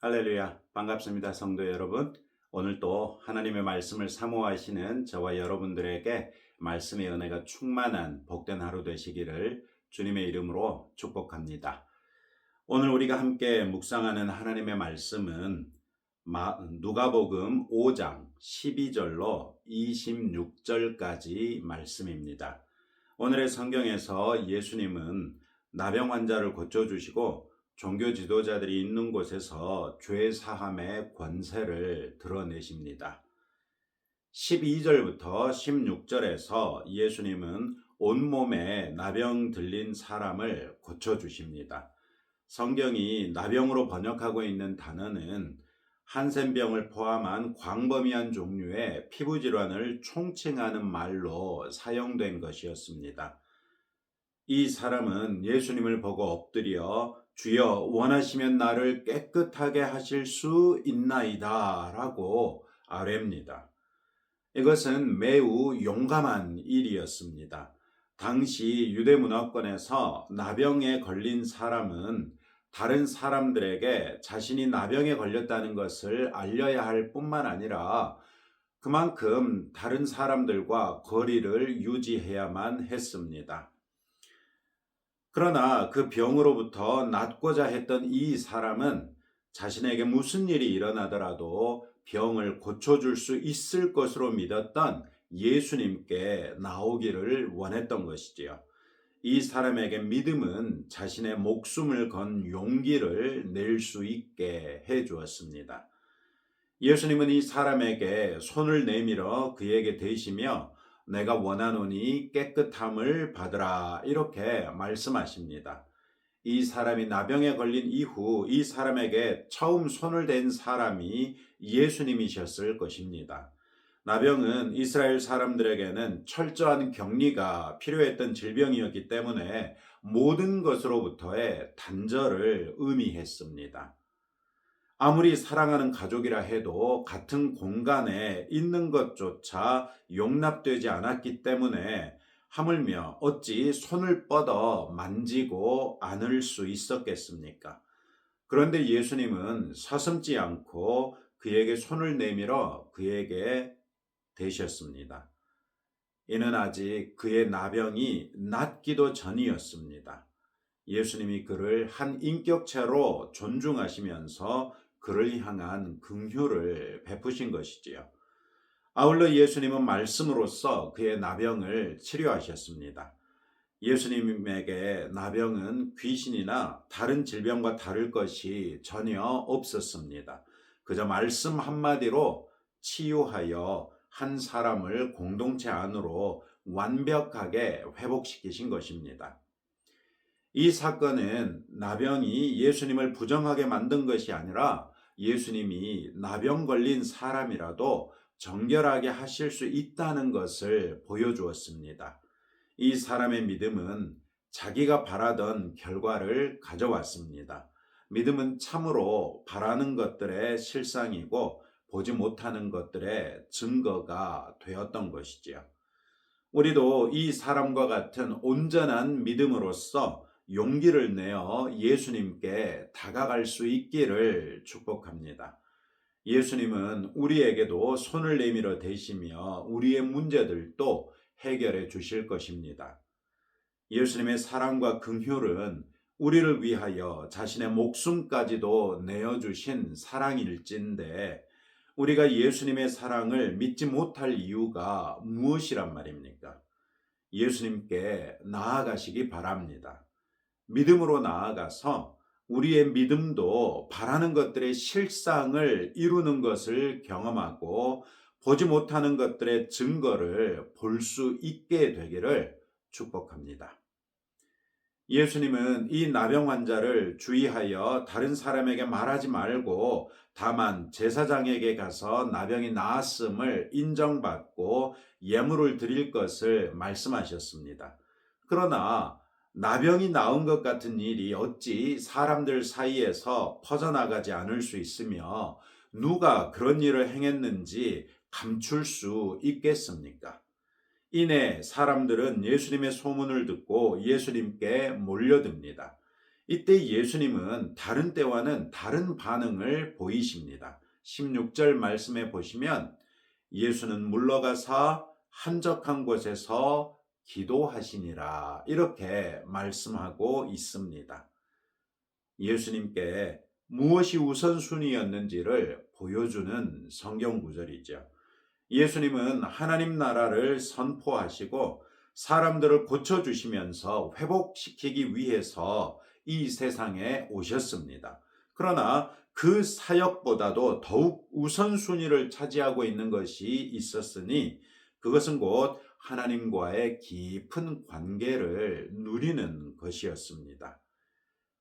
할렐루야. 반갑습니다, 성도 여러분. 오늘 또 하나님의 말씀을 사모하시는 저와 여러분들에게 말씀의 은혜가 충만한 복된 하루 되시기를 주님의 이름으로 축복합니다. 오늘 우리가 함께 묵상하는 하나님의 말씀은 누가복음 5장 12절로 26절까지 말씀입니다. 오늘의 성경에서 예수님은 나병 환자를 고쳐주시고 종교 지도자들이 있는 곳에서 죄 사함의 권세를 드러내십니다. 12절부터 16절에서 예수님은 온몸에 나병 들린 사람을 고쳐주십니다. 성경이 나병으로 번역하고 있는 단어는 한센병을 포함한 광범위한 종류의 피부질환을 총칭하는 말로 사용된 것이었습니다. 이 사람은 예수님을 보고 엎드려 주여 원하시면 나를 깨끗하게 하실 수 있나이다 라고 아뢰입니다. 이것은 매우 용감한 일이었습니다. 당시 유대 문화권에서 나병에 걸린 사람은 다른 사람들에게 자신이 나병에 걸렸다는 것을 알려야 할 뿐만 아니라 그만큼 다른 사람들과 거리를 유지해야만 했습니다. 그러나 그 병으로부터 낫고자 했던 이 사람은 자신에게 무슨 일이 일어나더라도 병을 고쳐줄 수 있을 것으로 믿었던 예수님께 나오기를 원했던 것이지요. 이 사람에게 믿음은 자신의 목숨을 건 용기를 낼 수 있게 해 주었습니다. 예수님은 이 사람에게 손을 내밀어 그에게 대시며 내가 원하노니 깨끗함을 받으라 이렇게 말씀하십니다. 이 사람이 나병에 걸린 이후 이 사람에게 처음 손을 댄 사람이 예수님이셨을 것입니다. 나병은 이스라엘 사람들에게는 철저한 격리가 필요했던 질병이었기 때문에 모든 것으로부터의 단절을 의미했습니다. 아무리 사랑하는 가족이라 해도 같은 공간에 있는 것조차 용납되지 않았기 때문에 하물며 어찌 손을 뻗어 만지고 안을 수 있었겠습니까? 그런데 예수님은 서슴지 않고 그에게 손을 내밀어 그에게 대셨습니다. 이는 아직 그의 나병이 낫기도 전이었습니다. 예수님이 그를 한 인격체로 존중하시면서 그를 향한 긍휼을 베푸신 것이지요. 아울러 예수님은 말씀으로써 그의 나병을 치료하셨습니다. 예수님에게 나병은 귀신이나 다른 질병과 다를 것이 전혀 없었습니다. 그저 말씀 한마디로 치유하여 한 사람을 공동체 안으로 완벽하게 회복시키신 것입니다. 이 사건은 나병이 예수님을 부정하게 만든 것이 아니라 예수님이 나병 걸린 사람이라도 정결하게 하실 수 있다는 것을 보여주었습니다. 이 사람의 믿음은 자기가 바라던 결과를 가져왔습니다. 믿음은 참으로 바라는 것들의 실상이고 보지 못하는 것들의 증거가 되었던 것이지요. 우리도 이 사람과 같은 온전한 믿음으로써 용기를 내어 예수님께 다가갈 수 있기를 축복합니다. 예수님은 우리에게도 손을 내밀어 대시며 우리의 문제들도 해결해 주실 것입니다. 예수님의 사랑과 긍휼은 우리를 위하여 자신의 목숨까지도 내어주신 사랑일진데 우리가 예수님의 사랑을 믿지 못할 이유가 무엇이란 말입니까? 예수님께 나아가시기 바랍니다. 믿음으로 나아가서 우리의 믿음도 바라는 것들의 실상을 이루는 것을 경험하고 보지 못하는 것들의 증거를 볼 수 있게 되기를 축복합니다. 예수님은 이 나병 환자를 주의하여 다른 사람에게 말하지 말고 다만 제사장에게 가서 나병이 나았음을 인정받고 예물을 드릴 것을 말씀하셨습니다. 그러나 나병이 나은 것 같은 일이 어찌 사람들 사이에서 퍼져나가지 않을 수 있으며 누가 그런 일을 행했는지 감출 수 있겠습니까? 이내 사람들은 예수님의 소문을 듣고 예수님께 몰려듭니다. 이때 예수님은 다른 때와는 다른 반응을 보이십니다. 16절 말씀에 보시면 예수는 물러가사 한적한 곳에서 기도하시니라 이렇게 말씀하고 있습니다. 예수님께 무엇이 우선순위였는지를 보여주는 성경 구절이죠. 예수님은 하나님 나라를 선포하시고 사람들을 고쳐주시면서 회복시키기 위해서 이 세상에 오셨습니다. 그러나 그 사역보다도 더욱 우선순위를 차지하고 있는 것이 있었으니 그것은 곧 하나님과의 깊은 관계를 누리는 것이었습니다.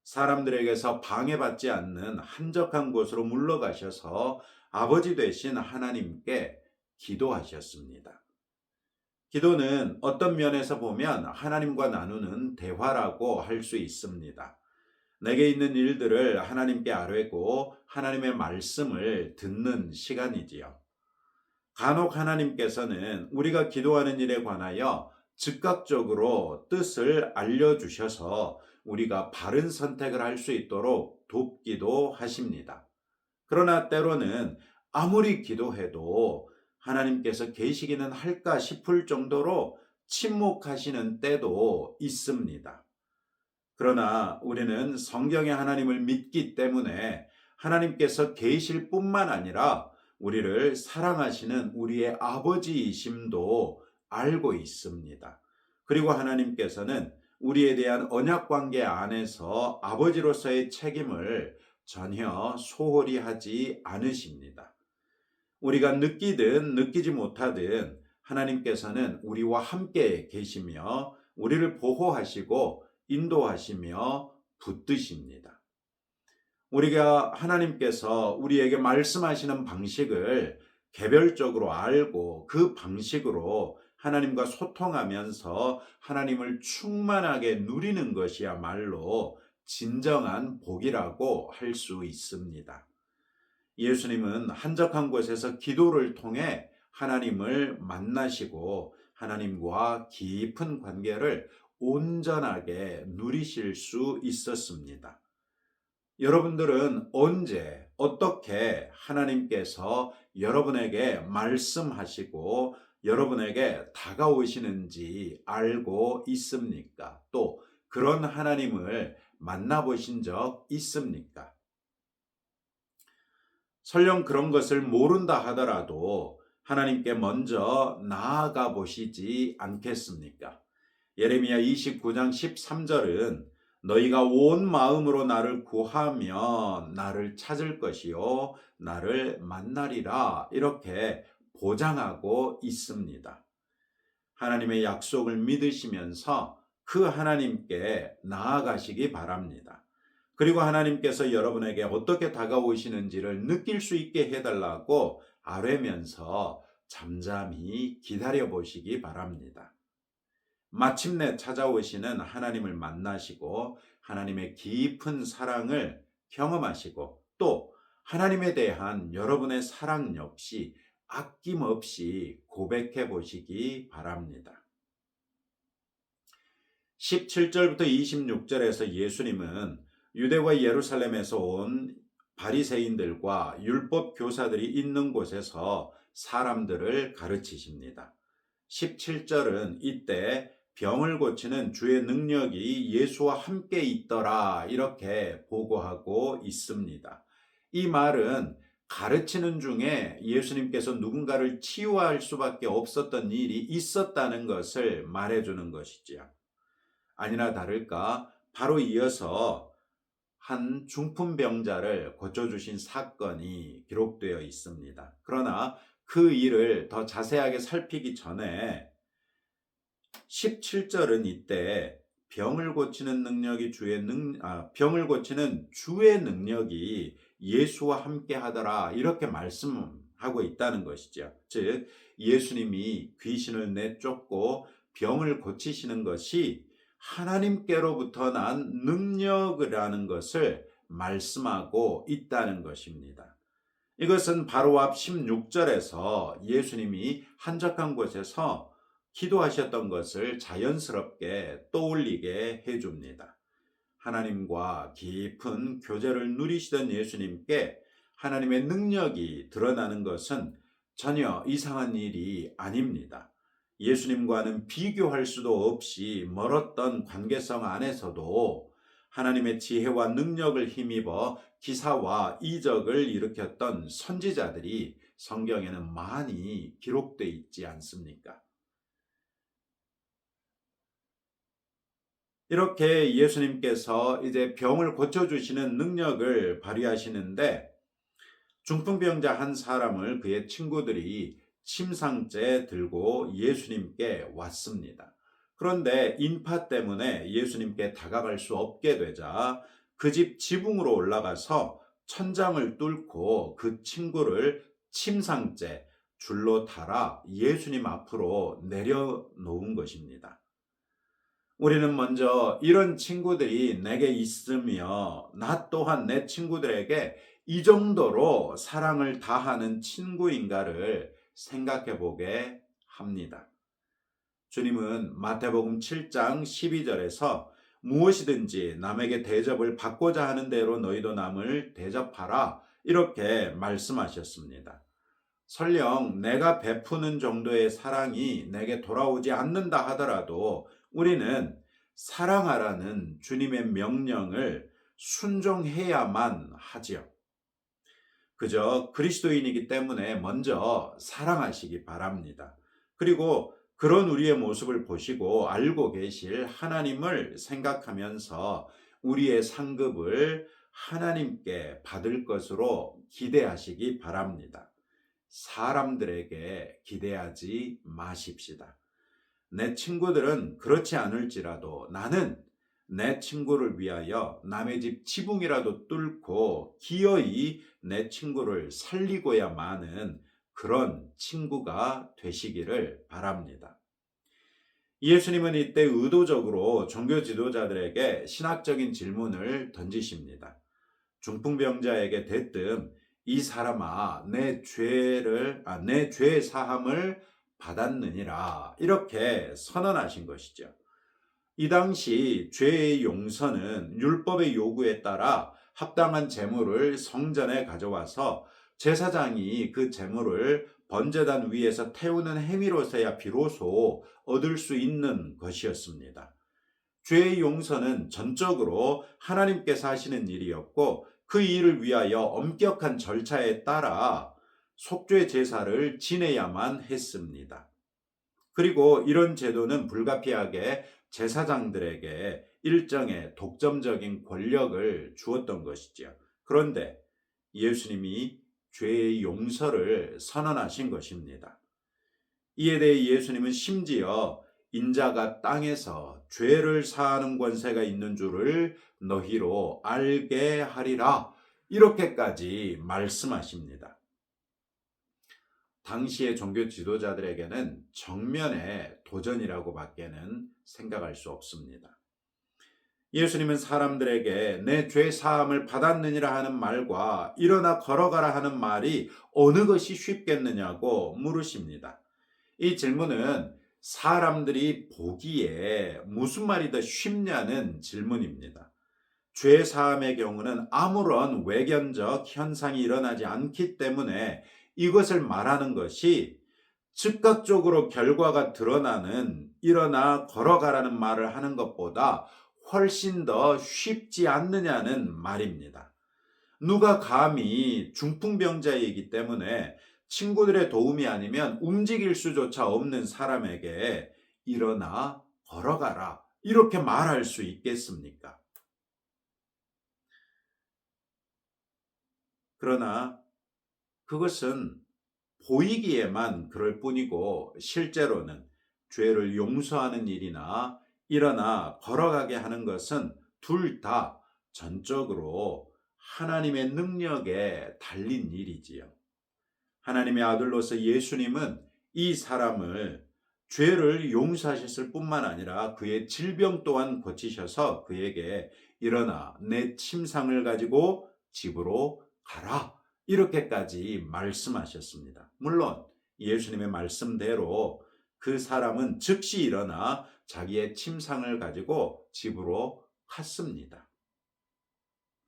사람들에게서 방해받지 않는 한적한 곳으로 물러가셔서 아버지 되신 하나님께 기도하셨습니다. 기도는 어떤 면에서 보면 하나님과 나누는 대화라고 할 수 있습니다. 내게 있는 일들을 하나님께 아뢰고 하나님의 말씀을 듣는 시간이지요. 간혹 하나님께서는 우리가 기도하는 일에 관하여 즉각적으로 뜻을 알려주셔서 우리가 바른 선택을 할 수 있도록 돕기도 하십니다. 그러나 때로는 아무리 기도해도 하나님께서 계시기는 할까 싶을 정도로 침묵하시는 때도 있습니다. 그러나 우리는 성경의 하나님을 믿기 때문에 하나님께서 계실 뿐만 아니라 우리를 사랑하시는 우리의 아버지이심도 알고 있습니다. 그리고 하나님께서는 우리에 대한 언약 관계 안에서 아버지로서의 책임을 전혀 소홀히 하지 않으십니다. 우리가 느끼든 느끼지 못하든 하나님께서는 우리와 함께 계시며 우리를 보호하시고 인도하시며 붙드십니다. 우리가 하나님께서 우리에게 말씀하시는 방식을 개별적으로 알고 그 방식으로 하나님과 소통하면서 하나님을 충만하게 누리는 것이야말로 진정한 복이라고 할 수 있습니다. 예수님은 한적한 곳에서 기도를 통해 하나님을 만나시고 하나님과 깊은 관계를 온전하게 누리실 수 있었습니다. 여러분들은 언제 어떻게 하나님께서 여러분에게 말씀하시고 여러분에게 다가오시는지 알고 있습니까? 또 그런 하나님을 만나보신 적 있습니까? 설령 그런 것을 모른다 하더라도 하나님께 먼저 나아가 보시지 않겠습니까? 예레미야 29장 13절은 너희가 온 마음으로 나를 구하면 나를 찾을 것이요 나를 만나리라 이렇게 보장하고 있습니다. 하나님의 약속을 믿으시면서 그 하나님께 나아가시기 바랍니다. 그리고 하나님께서 여러분에게 어떻게 다가오시는지를 느낄 수 있게 해달라고 아뢰면서 잠잠히 기다려 보시기 바랍니다. 마침내 찾아오시는 하나님을 만나시고 하나님의 깊은 사랑을 경험하시고 또 하나님에 대한 여러분의 사랑 역시 아낌없이 고백해 보시기 바랍니다. 17절부터 26절에서 예수님은 유대와 예루살렘에서 온 바리새인들과 율법 교사들이 있는 곳에서 사람들을 가르치십니다. 17절은 이때 병을 고치는 주의 능력이 예수와 함께 있더라 이렇게 보고하고 있습니다. 이 말은 가르치는 중에 예수님께서 누군가를 치유할 수밖에 없었던 일이 있었다는 것을 말해주는 것이지요. 아니나 다를까 바로 이어서 한 중풍병자를 고쳐주신 사건이 기록되어 있습니다. 그러나 그 일을 더 자세하게 살피기 전에 17절은 이때 병을 고치는 주의 능력이 예수와 함께 하더라 이렇게 말씀하고 있다는 것이죠. 즉 예수님이 귀신을 내쫓고 병을 고치시는 것이 하나님께로부터 난 능력이라는 것을 말씀하고 있다는 것입니다. 이것은 바로 앞 16절에서 예수님이 한적한 곳에서 기도하셨던 것을 자연스럽게 떠올리게 해줍니다. 하나님과 깊은 교제를 누리시던 예수님께 하나님의 능력이 드러나는 것은 전혀 이상한 일이 아닙니다. 예수님과는 비교할 수도 없이 멀었던 관계성 안에서도 하나님의 지혜와 능력을 힘입어 기사와 이적을 일으켰던 선지자들이 성경에는 많이 기록되어 있지 않습니까? 이렇게 예수님께서 이제 병을 고쳐주시는 능력을 발휘하시는데 중풍병자 한 사람을 그의 친구들이 침상째 들고 예수님께 왔습니다. 그런데 인파 때문에 예수님께 다가갈 수 없게 되자 그 집 지붕으로 올라가서 천장을 뚫고 그 친구를 침상째 줄로 달아 예수님 앞으로 내려놓은 것입니다. 우리는 먼저 이런 친구들이 내게 있으며 나 또한 내 친구들에게 이 정도로 사랑을 다하는 친구인가를 생각해 보게 합니다. 주님은 마태복음 7장 12절에서 무엇이든지 남에게 대접을 받고자 하는 대로 너희도 남을 대접하라 이렇게 말씀하셨습니다. 설령 내가 베푸는 정도의 사랑이 내게 돌아오지 않는다 하더라도 우리는 사랑하라는 주님의 명령을 순종해야만 하지요. 그저 그리스도인이기 때문에 먼저 사랑하시기 바랍니다. 그리고 그런 우리의 모습을 보시고 알고 계실 하나님을 생각하면서 우리의 상급을 하나님께 받을 것으로 기대하시기 바랍니다. 사람들에게 기대하지 마십시다. 내 친구들은 그렇지 않을지라도 나는 내 친구를 위하여 남의 집 지붕이라도 뚫고 기어이 내 친구를 살리고야 마는 그런 친구가 되시기를 바랍니다. 예수님은 이때 의도적으로 종교 지도자들에게 신학적인 질문을 던지십니다. 중풍병자에게 대뜸 이 사람아 내 죄 사함을 받았느니라 이렇게 선언하신 것이죠. 이 당시 죄의 용서는 율법의 요구에 따라 합당한 제물을 성전에 가져와서 제사장이 그 제물을 번제단 위에서 태우는 행위로서야 비로소 얻을 수 있는 것이었습니다. 죄의 용서는 전적으로 하나님께서 하시는 일이었고 그 일을 위하여 엄격한 절차에 따라 속죄 제사를 지내야만 했습니다. 그리고 이런 제도는 불가피하게 제사장들에게 일정의 독점적인 권력을 주었던 것이죠. 그런데 예수님이 죄의 용서를 선언하신 것입니다. 이에 대해 예수님은 심지어 인자가 땅에서 죄를 사하는 권세가 있는 줄을 너희로 알게 하리라 이렇게까지 말씀하십니다. 당시의 종교 지도자들에게는 정면의 도전이라고 밖에는 생각할 수 없습니다. 예수님은 사람들에게 내 죄 사함을 받았느니라 하는 말과 일어나 걸어가라 하는 말이 어느 것이 쉽겠느냐고 물으십니다. 이 질문은 사람들이 보기에 무슨 말이 더 쉽냐는 질문입니다. 죄 사함의 경우는 아무런 외견적 현상이 일어나지 않기 때문에 이것을 말하는 것이 즉각적으로 결과가 드러나는 일어나 걸어가라는 말을 하는 것보다 훨씬 더 쉽지 않느냐는 말입니다. 누가 감히 중풍병자이기 때문에 친구들의 도움이 아니면 움직일 수조차 없는 사람에게 일어나 걸어가라 이렇게 말할 수 있겠습니까? 그러나 그것은 보이기에만 그럴 뿐이고 실제로는 죄를 용서하는 일이나 일어나 걸어가게 하는 것은 둘 다 전적으로 하나님의 능력에 달린 일이지요. 하나님의 아들로서 예수님은 이 사람을 죄를 용서하셨을 뿐만 아니라 그의 질병 또한 고치셔서 그에게 일어나 내 침상을 가지고 집으로 가라 이렇게까지 말씀하셨습니다. 물론 예수님의 말씀대로 그 사람은 즉시 일어나 자기의 침상을 가지고 집으로 갔습니다.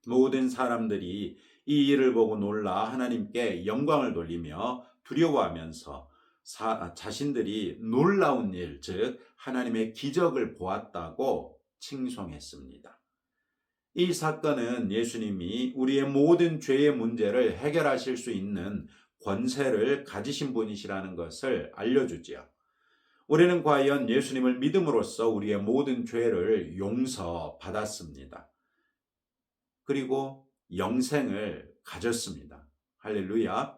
모든 사람들이 이 일을 보고 놀라 하나님께 영광을 돌리며 두려워하면서 자신들이 놀라운 일, 즉 하나님의 기적을 보았다고 칭송했습니다. 이 사건은 예수님이 우리의 모든 죄의 문제를 해결하실 수 있는 권세를 가지신 분이시라는 것을 알려주지요. 우리는 과연 예수님을 믿음으로써 우리의 모든 죄를 용서받았습니다. 그리고 영생을 가졌습니다. 할렐루야.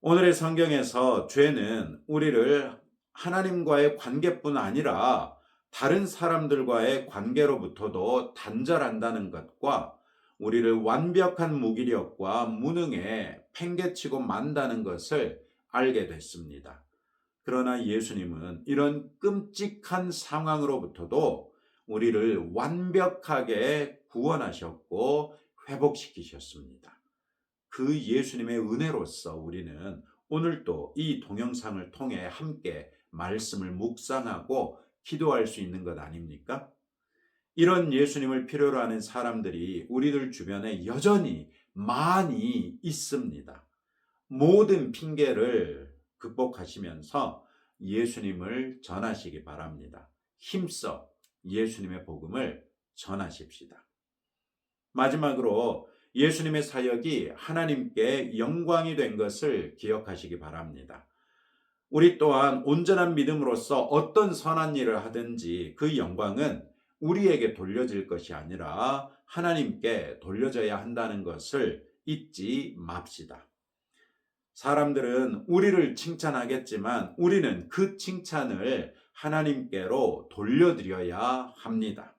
오늘의 성경에서 죄는 우리를 하나님과의 관계뿐 아니라 다른 사람들과의 관계로부터도 단절한다는 것과 우리를 완벽한 무기력과 무능에 팽개치고 만다는 것을 알게 됐습니다. 그러나 예수님은 이런 끔찍한 상황으로부터도 우리를 완벽하게 구원하셨고 회복시키셨습니다. 그 예수님의 은혜로서 우리는 오늘도 이 동영상을 통해 함께 말씀을 묵상하고 기도할 수 있는 것 아닙니까? 이런 예수님을 필요로 하는 사람들이 우리들 주변에 여전히 많이 있습니다. 모든 핑계를 극복하시면서 예수님을 전하시기 바랍니다. 힘써 예수님의 복음을 전하십시다. 마지막으로 예수님의 사역이 하나님께 영광이 된 것을 기억하시기 바랍니다. 우리 또한 온전한 믿음으로써 어떤 선한 일을 하든지 그 영광은 우리에게 돌려질 것이 아니라 하나님께 돌려져야 한다는 것을 잊지 맙시다. 사람들은 우리를 칭찬하겠지만 우리는 그 칭찬을 하나님께로 돌려드려야 합니다.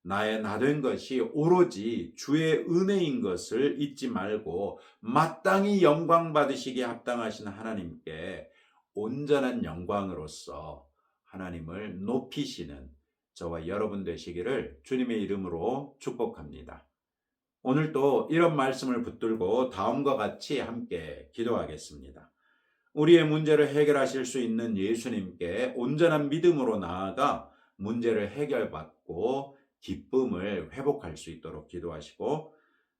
나의 나된 것이 오로지 주의 은혜인 것을 잊지 말고 마땅히 영광 받으시기에 합당하신 하나님께 온전한 영광으로서 하나님을 높이시는 저와 여러분 되시기를 주님의 이름으로 축복합니다. 오늘도 이런 말씀을 붙들고 다음과 같이 함께 기도하겠습니다. 우리의 문제를 해결하실 수 있는 예수님께 온전한 믿음으로 나아가 문제를 해결받고 기쁨을 회복할 수 있도록 기도하시고,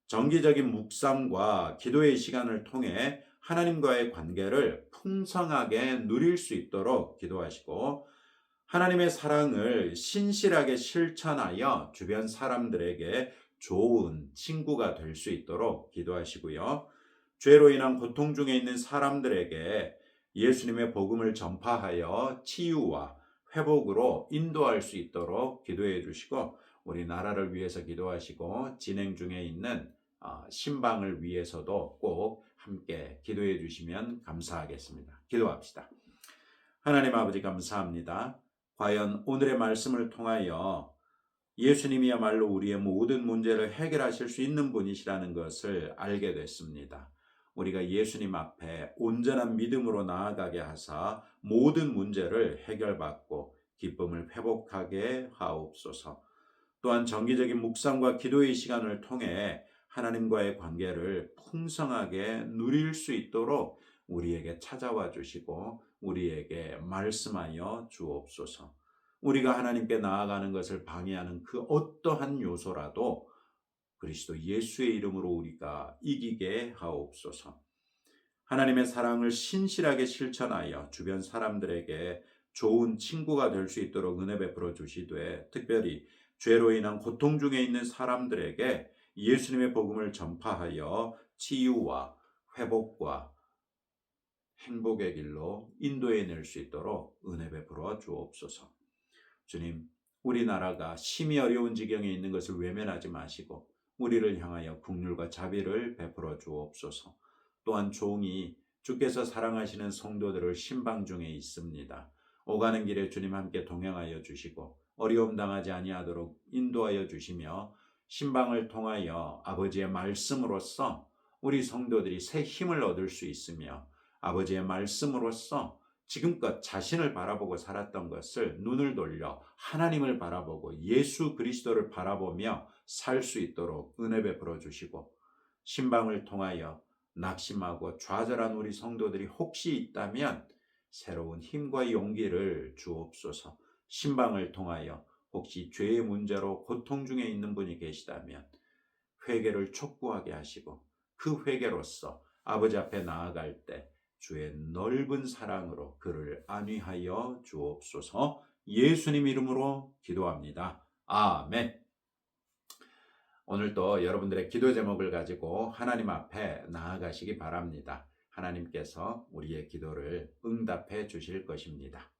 정기적인 묵상과 기도의 시간을 통해 하나님과의 관계를 풍성하게 누릴 수 있도록 기도하시고, 하나님의 사랑을 신실하게 실천하여 주변 사람들에게 좋은 친구가 될 수 있도록 기도하시고요. 죄로 인한 고통 중에 있는 사람들에게 예수님의 복음을 전파하여 치유와 회복으로 인도할 수 있도록 기도해 주시고, 우리 나라를 위해서 기도하시고 진행 중에 있는 신방을 위해서도 꼭 함께 기도해 주시면 감사하겠습니다. 기도합시다. 하나님 아버지 감사합니다. 과연 오늘의 말씀을 통하여 예수님이야말로 우리의 모든 문제를 해결하실 수 있는 분이시라는 것을 알게 됐습니다. 우리가 예수님 앞에 온전한 믿음으로 나아가게 하사 모든 문제를 해결받고 기쁨을 회복하게 하옵소서. 또한 정기적인 묵상과 기도의 시간을 통해 하나님과의 관계를 풍성하게 누릴 수 있도록 우리에게 찾아와 주시고 우리에게 말씀하여 주옵소서. 우리가 하나님께 나아가는 것을 방해하는 그 어떠한 요소라도 그리스도 예수의 이름으로 우리가 이기게 하옵소서. 하나님의 사랑을 신실하게 실천하여 주변 사람들에게 좋은 친구가 될 수 있도록 은혜 베풀어 주시되, 특별히 죄로 인한 고통 중에 있는 사람들에게 예수님의 복음을 전파하여 치유와 회복과 행복의 길로 인도해 낼 수 있도록 은혜 베풀어 주옵소서. 주님, 우리나라가 심히 어려운 지경에 있는 것을 외면하지 마시고 우리를 향하여 긍휼과 자비를 베풀어 주옵소서. 또한 종이 주께서 사랑하시는 성도들을 신방 중에 있습니다. 오가는 길에 주님 함께 동행하여 주시고 어려움 당하지 아니하도록 인도하여 주시며, 신방을 통하여 아버지의 말씀으로써 우리 성도들이 새 힘을 얻을 수 있으며, 아버지의 말씀으로써 지금껏 자신을 바라보고 살았던 것을 눈을 돌려 하나님을 바라보고 예수 그리스도를 바라보며 살 수 있도록 은혜 베풀어 주시고, 신방을 통하여 낙심하고 좌절한 우리 성도들이 혹시 있다면 새로운 힘과 용기를 주옵소서. 신방을 통하여 혹시 죄의 문제로 고통 중에 있는 분이 계시다면 회개를 촉구하게 하시고 그 회개로서 아버지 앞에 나아갈 때 주의 넓은 사랑으로 그를 안위하여 주옵소서. 예수님 이름으로 기도합니다. 아멘. 오늘도 여러분들의 기도 제목을 가지고 하나님 앞에 나아가시기 바랍니다. 하나님께서 우리의 기도를 응답해 주실 것입니다.